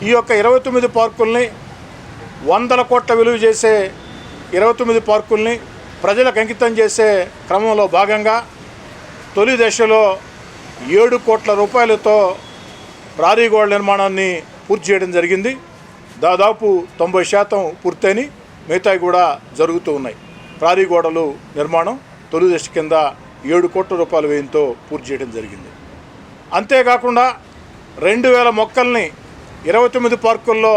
ఈ యొక్క 29 పార్కుల్ని వందల కోట్ల విలువ చేసే 29 పార్కుల్ని ప్రజలకు అంకితం చేసే క్రమంలో భాగంగా తొలి దశలో 7 కోట్ల రూపాయలతో ప్రహరీ గోడల నిర్మాణాన్ని పూర్తి చేయడం జరిగింది. దాదాపు 90% పూర్తయిని, మిగతాయి కూడా జరుగుతూ ఉన్నాయి. ప్రహరీ గోడలు నిర్మాణం తొలి దశ కింద 7 కోట్ల రూపాయల వ్యయంతో పూర్తి చేయడం జరిగింది. అంతేకాకుండా 2000 మొక్కల్ని 29 పార్కుల్లో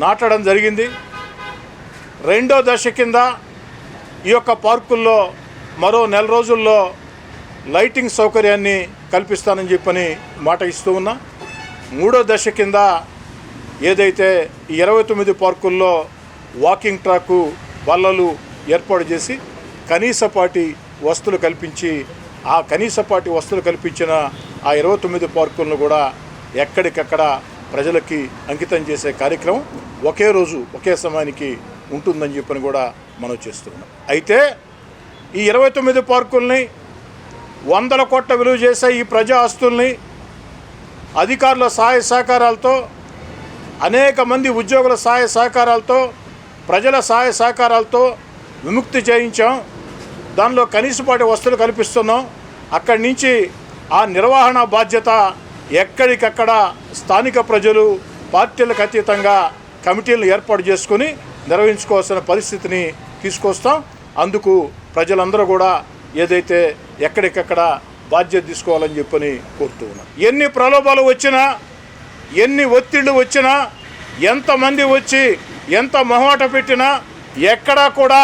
నాటడం జరిగింది. రెండో దశ కింద ఈ యొక్క పార్కుల్లో మరో నెల రోజుల్లో లైటింగ్ సౌకర్యాన్ని కల్పిస్తానని చెప్పని మాట ఇస్తూ ఉన్నా. మూడో దశ కింద ఏదైతే ఈ 29 పార్కుల్లో వాకింగ్ ట్రాకు, బల్లలు ఏర్పాటు చేసి కనీసపాటి వస్తువులు కల్పించి, ఆ కనీసపాటి వస్తువులు కల్పించిన ఆ 29 పార్కులను కూడా ఎక్కడికక్కడ ప్రజలకి అంకితం చేసే కార్యక్రమం ఒకే రోజు ఒకే సమయానికి ఉంటుందని చెప్పని కూడా మనం చేస్తున్నాం. అయితే ఈ 29 పార్కుల్ని వందల కోట్ల విలువ చేసే ఈ ప్రజా ఆస్తుల్ని అధికారుల సహాయ సహకారాలతో, అనేక మంది ఉద్యోగుల సహాయ సహకారాలతో, ప్రజల సహాయ సహకారాలతో విముక్తి చేయించాం. దానిలో కనీసపాటి వస్తువులు కల్పిస్తున్నాం. అక్కడి నుంచి ఆ నిర్వహణ బాధ్యత ఎక్కడికక్కడ స్థానిక ప్రజలు పార్టీలకు అతీతంగా కమిటీలను ఏర్పాటు చేసుకుని నిర్వహించుకోవాల్సిన పరిస్థితిని తీసుకొస్తాం. అందుకు ప్రజలందరూ కూడా ఏదైతే ఎక్కడికక్కడ బాధ్యత తీసుకోవాలని చెప్పని కోరుతూ ఉన్నాం. ఎన్ని ప్రలోభాలు వచ్చినా, ఎన్ని ఒత్తిళ్లు వచ్చినా, ఎంతమంది వచ్చి ఎంత మొహమాట పెట్టినా ఎక్కడా కూడా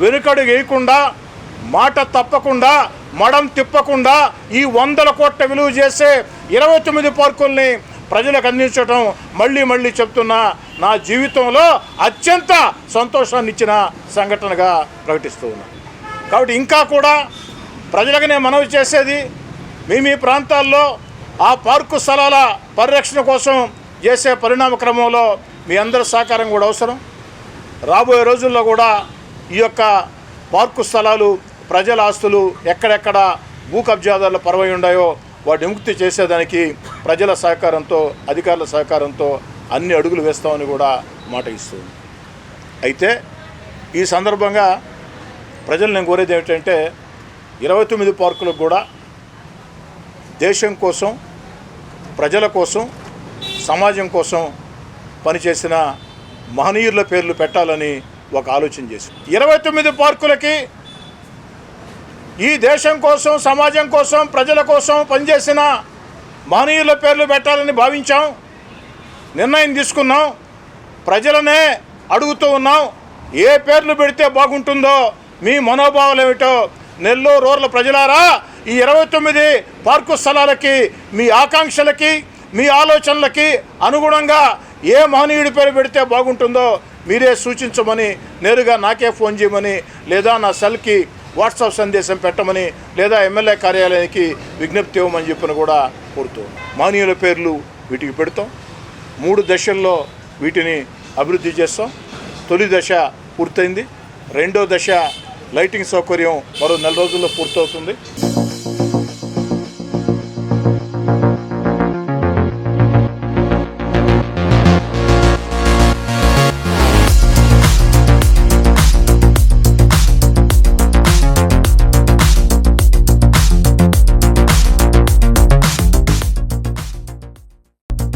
వెనుకడుగు వేయకుండా, మాట తప్పకుండా, మడం తిప్పకుండా ఈ 100 కోట్ల విలువ చేసే 29 పార్కుల్ని ప్రజలకు అందించడం మళ్ళీ మళ్ళీ చెప్తున్నా నా జీవితంలో అత్యంత సంతోషాన్ని ఇచ్చిన సంఘటనగా ప్రకటిస్తూ ఉన్నా. కాబట్టి ఇంకా కూడా ప్రజలకు నేను మనవి చేసేది, మీ ప్రాంతాల్లో ఆ పార్కు స్థలాల పరిరక్షణ కోసం చేసే పరిణామ క్రమంలో మీ అందరి సహకారం కూడా అవసరం. రాబోయే రోజుల్లో కూడా ఈ యొక్క పార్కు స్థలాలు, ప్రజల ఆస్తులు ఎక్కడెక్కడ భూ కబ్జాదారుల పరవై ఉన్నాయో వాటిని విముక్తి చేసేదానికి ప్రజల సహకారంతో, అధికారుల సహకారంతో అన్ని అడుగులు వేస్తామని కూడా మాట ఇస్తుంది. అయితే ఈ సందర్భంగా ప్రజలు నేను కోరేది ఏమిటంటే, 29 పార్కులకు కూడా దేశం కోసం, ప్రజల కోసం, సమాజం కోసం పనిచేసిన మహనీయుల పేర్లు పెట్టాలని ఒక ఆలోచన చేసి 29 పార్కులకి ఈ దేశం కోసం, సమాజం కోసం, ప్రజల కోసం పనిచేసిన మహనీయుల పేర్లు పెట్టాలని భావించాం. నిర్ణయం తీసుకున్నాం. ప్రజలనే అడుగుతూ ఉన్నాం, ఏ పేర్లు పెడితే బాగుంటుందో మీ మనోభావాలు ఏమిటో. నెల్లూరు రూరల్ ప్రజలారా, ఈ 29 పార్కు స్థలాలకి మీ ఆకాంక్షలకి, మీ ఆలోచనలకి అనుగుణంగా ఏ మహనీయుడి పేరు పెడితే బాగుంటుందో మీరే సూచించమని, నేరుగా నాకే ఫోన్ చేయమని, లేదా నా సెల్కి వాట్సాప్ సందేశం పెట్టమని, లేదా ఎమ్మెల్యే కార్యాలయానికి విజ్ఞప్తి ఇవ్వమని చెప్పని కూడా కోరుతూ మహనీయుల పేర్లు వీటికి పెడతాం. 3 దశల్లో వీటిని అభివృద్ధి చేస్తాం. తొలి దశ పూర్తయింది. రెండో దశ లైటింగ్ సౌకర్యం మరో నెల రోజుల్లో పూర్తవుతుంది.